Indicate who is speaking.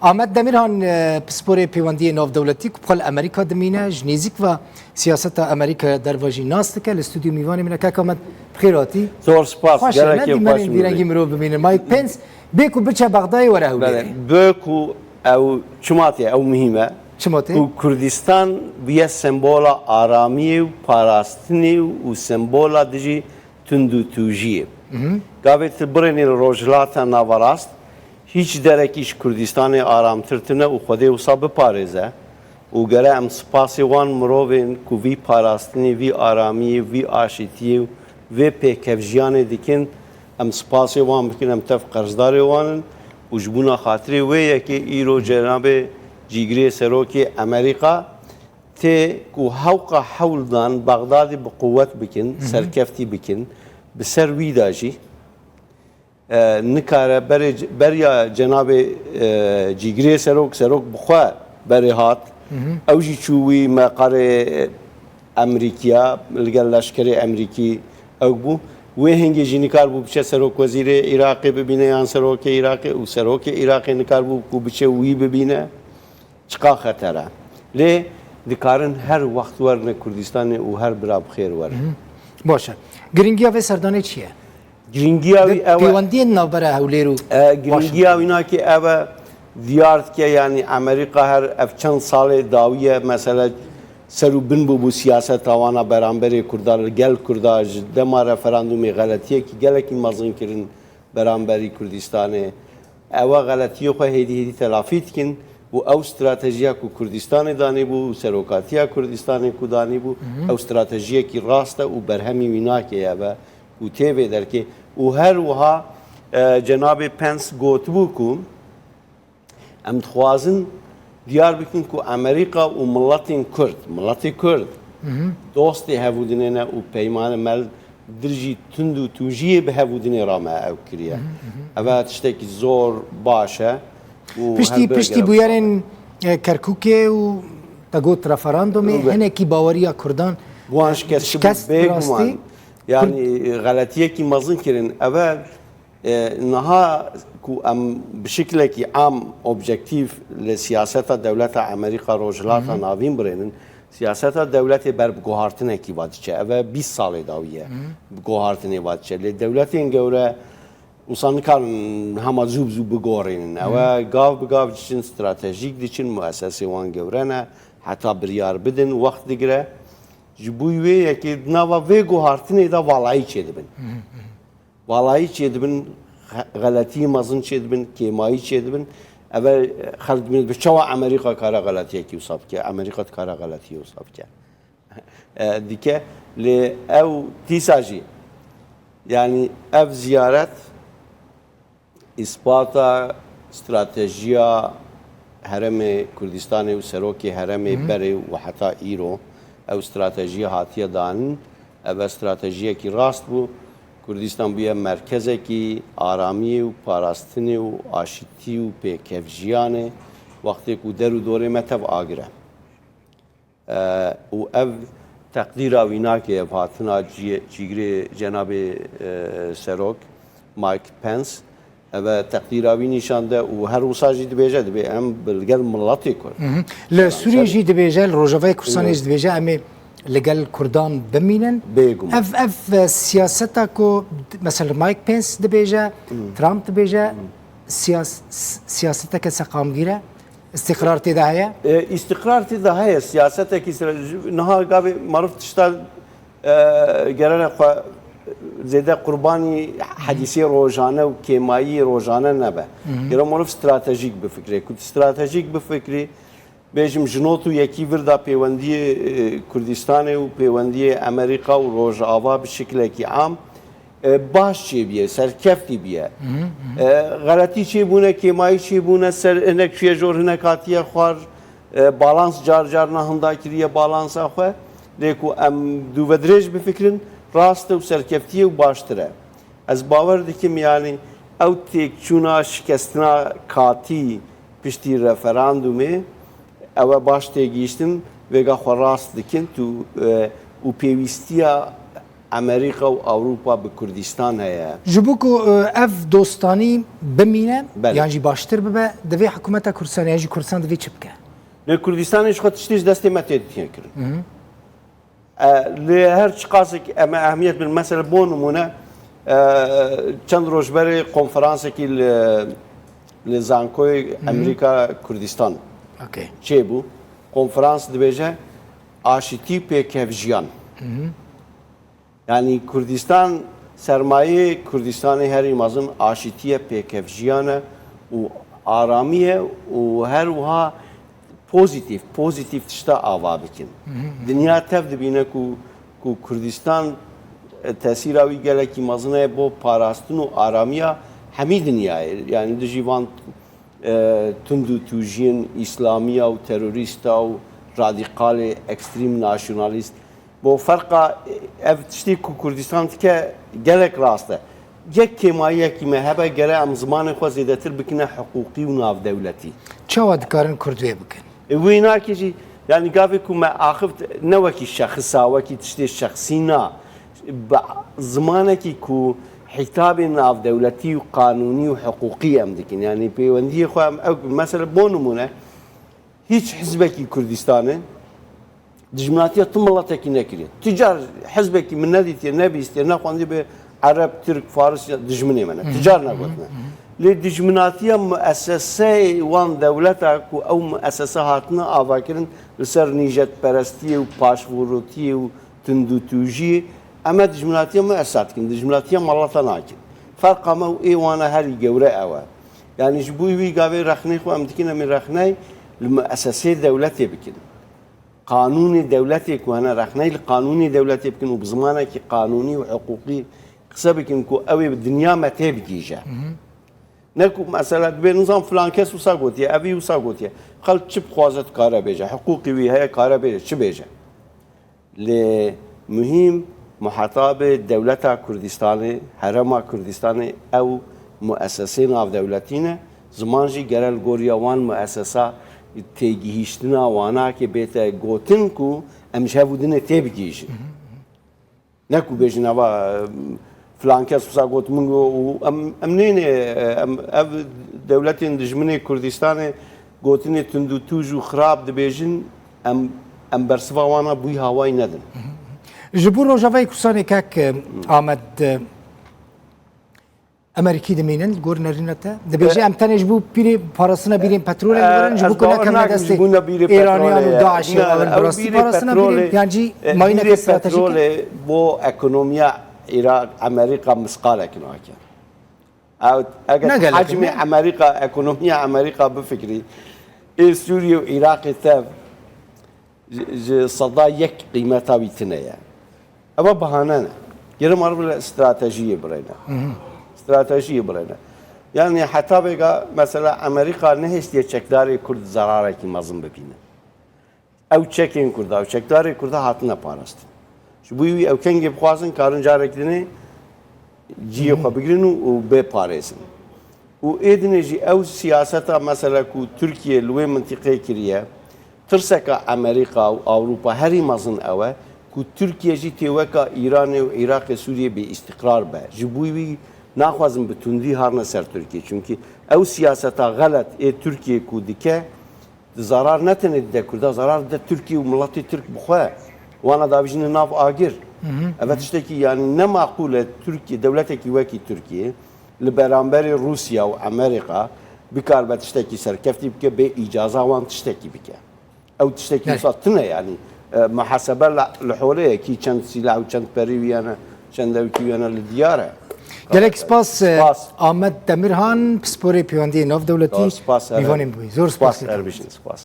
Speaker 1: آمد دمیران پسپور پیوندی ناو دولتی که بخال امریکا دمینه جنیزیک و سیاست امریکا در واجی ناست که الاستودیو میوانی منه که آمد بخیراتی
Speaker 2: زور سپاس
Speaker 1: خوشه ندی من این دیرنگی مرو ببینه مایک پنس بیکو بچه بغدای وره هولی
Speaker 2: بیکو او چماتی او مهمه
Speaker 1: چماتی؟
Speaker 2: و کردستان بیه سمبولا آرامی و پاراستنی و سمبولا دیجی تندو توجیه گاویت برینی روجلاتا نواراست هیچ درکیش کردستان آرامترتنه و خوده و صاب پارزه و گره ام سپاسی وان مروین که وی پاراستنی وی آرامی وی آشیتی وی پیکفجیان دیکن ام سپاسی وان بکن ام تف قرضداری وانن و جبونا خاطری وی یکی ایرو جناب جیگری سروکی امریکا تی که حوقا حول دان بغداد بقوت بکن سرکفتی بکن بسر وی داجی نکاره بریا جناب جیگری سروک بخوا بری هات اوجی چوی مقر امریکیا لگل لشکر امریکی او بو و هنگی جی نکار بو بچه سروک وزیر عراقی ببینه یا سروک عراقی و سروک عراقی نکار بو بچه وی ببینه چقا خطره لی دکارن هر وقت ورن کردستان و هر برا بخیر ورن
Speaker 1: باشه گرینگیا و سردانه چیه؟
Speaker 2: گرینگیاوی
Speaker 1: پیوندی نوبره هوليرو
Speaker 2: گرینگیاوی نه که اوه دیارت که یعنی امریکا هر اف چند سال داویه مثلا سرو بن بو سیاست روانا برانبری کردار گل کردار دما رفراندومی غلطیه که گله کی مزن کرن برانبری کردستانه اوه غلطیه خو هدی تلافیت کن و او استراتژیا کو کردستان دانی بو سروکاتیا کردستان کو دانی بو او استراتژیا کی راسته و برهمی وینا که اوه و تیوی در که و هر وها جناب پنس گوتبو کو ام خوازن دیار بکن که امریکا و ملت کرد دوستی هفودنه نه و پیمان مل درجی تند و توجیه به هفودنه رامه او کریه اوه تشتکی زور باشه
Speaker 1: پشتی بویارن کرکوکه و تگوت رفراندومی هنه کی باوریا کردان
Speaker 2: شکست براستی يعني غلطية كي مازن كرين أول نها كو أم بشكل كي عام أوبجكتيف لسياسة دولة أمريكا روجلاتا نافين برينن سياسة دولة برب جوهرتنا كي وادشة أول 20 سال داوية بجوهرتنا وادشة لدولتين جورا وصان كان هم زوب بجورين أول بقاف دشين استراتيجيك دشين مؤسسة وان جورنا حتى بريار بدن وقت دقرة جبوی یکی نوا ویگو هارتنی دا والایی چه دبن والایی چه دبن غلطی مازن چه دبن کیمایی چه دبن اول خالد من بچوا امریکا کارا غلطیه کی وصف که امریکا کارا غلطی وصف که دیگه ل او تیساجی یعنی اف زیارت اثباتا استراتژیا هرم کردستان و سروکی هرم بری و حتی ایرو او استراتژی هاتیه دانن او استراتژی کی راست بو کردستان بیه مرکزه کی آرامی و پاراستنی و آشتی و پیکفجیانه وقتی که در و دوره متو آگره و او تقدیر آوینا که هاتنا جیگری جناب سروک مایک پنس و تقدیر آوی نشانده و هر وساجی دبیجه دبی ام بلگل ملاتی کرد.
Speaker 1: لسوریه جی دبیجه لروجاوی کردستانی دبیجه امی لگل کردان بمینن.
Speaker 2: بیگم.
Speaker 1: اف سیاستا کو مثلا مایک پنس دبیجه، ترامپ دبیجه، سیاستا که سقامگیره، استقرار تداهیه؟
Speaker 2: استقرار تداهیه سیاستا که نها قابل معروف تشتغل گرانه زیاده قربانی حدیثی روزانه و کیمایی روزانه نبه. گرام معروف استراتژیک بفکری. کد استراتژیک بفکری بیشتر جنوتو یکی وردا پیوندی کردستان و پیوندی امریکا و روز آوا به شکلی که عام باش چی بیه سرکفتی بیه. غلطی چی بونه کیمایی چی بونه سر انک چیه جور نکاتیه خوار بالانس جار نهنده کریه بالانس آخه لیکو ام دو ودرج بفکرین راست و سرکفتی و باشتره. از باور دکیم یعنی او تک چونا شکستنا کاتی پشتی رفراندومه او باش تگیشتن وگا خو راست دکن تو و پیوستیا امریکا و اروپا به کردستان هيا
Speaker 1: جبوكو اف دوستاني بمينه
Speaker 2: بله.
Speaker 1: يعني جي باشتر ببا دفي حكومتا كردستان يعني جي كردستان دفي چبكه
Speaker 2: لكردستانش خود تشتيش دستي ما تيدين كرن لهر شقاسك اما اهميه بالمساله بون نمونه چند روزبري كونفرانسكي لزانكوي امريكا كردستان
Speaker 1: اوكي
Speaker 2: چه بو کنفرانس دبیجه آشتی پیکفجیان یعنی کردستان سرمایه کردستان هری مازن آشتی پیکفجیانه و آرامیه و هر وها پوزیتیف تشتا آوا بکن دنیا تف دبینه کو کردستان تاثیراوی گله کی مازنه بو پاراستن و آرامیه همی دنیای یعنی دجیوان تندو توجین اسلامی و تروریست و رادیکال اکستریم ناشونالیست با فرق افتشتی که کردستان که گلک راسته یک کمایی که مهبه گره ام زمان خو زیادتر بکنه حقوقی و ناف دولتی
Speaker 1: چاوا دکارن کردوی بکن
Speaker 2: وینا کیجی یعنی قافی که ما آخفت نوکی شخصا وکی تشتی شخصی نا زمانه که حتاب ناف دولتي وقانوني وحقوقي ام دكن يعني بيوندي خو مثلا بونمونه هيك حزبك كردستان دجمناتيه طملتك نكري تجار حزبك من نادي النبي استنا قاندي بعرب ترك فارس دجمني من تجار نقولنا لدجمناتيه مؤسسه وان دولتك او مؤسساتنا افاكرن لسر نيجت برستي وباشفوروتي وتندوتوجي اما دجمناتيه مؤسسات كن دجمناتيه مالتا ناكن فرق ما ايوانا هري جوره اوا يعني جبوي وي قابي رخني خو امدكنا من رخني المؤسسات دولتي بكن قانون دولتي كوانا رخني القانون دولتي بكن وبزمانه كي قانوني وحقوقي حسابكن كو اوي بالدنيا ما تبجيجا نكو مثلا بنظام فلان كاس وساقوتي ابي وساقوتي خل تشب خوازت كاره بيجا حقوقي وي هي كاره بيجا چه بيجا لمهم محاطة دولة كردستان هرما كردستان أو مؤسسين أو دولتين زمانجي جرال غوريا وان مؤسسة تيجيشتنا وانا كبيت غوتنكو أمشافو دنا تبجيش نكو بيجنا فلان كاس وساقوت منو أمنين دولتين دجمني كردستان غوتني تندو توجو خراب دبيجن أم برسفا وانا بوي هواي ندن
Speaker 1: جبور روجاوی کسانی که آمد امریکی دمینن گور نرینته دبیجه امتنش بو پیری پاراسنا بیریم پترول نبرن جبو کنه کم دست ایرانیان و داعشی و براستی پاراسنا بیریم یعنی ماینه استراتژیک
Speaker 2: بو اکونومیا عراق امریکا مسقاله کناکه او اگر حجم امریکا اکونومیا امریکا بفکری سوریا و عراق تف صدا یک قیمتا بیتنه اما بهانه گرم عرب استراتژی براینا استراتژی براینا يعني حتى بقى مثلا امريكا نهست يشكداري كرد زراره كي مازن ببينه او تشكين كرد او تشكداري كرد هاتنا باراست شو بيوي او كنجي بخوازن كارن جاركدني جي خو بگرنو و به پاريسن و ادنجي او سياستا مثلا كو تركيا لوي منطقه كريه ترسكا امريكا او اوروبا هري مازن اوه كو تركيا جي تيوكا ايران و عراق سوريا باستقرار به جبوي ناخوازم بتوندي هارنا سر تركيا چونكي او سياستا غلط اي تركيا كو دكه zarar netene de kurda zarar da Türkiye milleti Türk buxa wana da bijin nav agir evet işte ki yani ne makule Türkiye devleti veki Türkiye li beraber Rusya ve Amerika bikar bet işte ki serkefti bike be icaza wan işte ki bike او işte ki satına yani محاسبه لحوله کی چند سلاح و چند پریویانه چند دوکیانه لدیاره
Speaker 1: گلک سپاس آمد دمیرهان پسپوری پیوندی ناف دولتی میوانیم بوی زور سپاس
Speaker 2: اربشین سپاس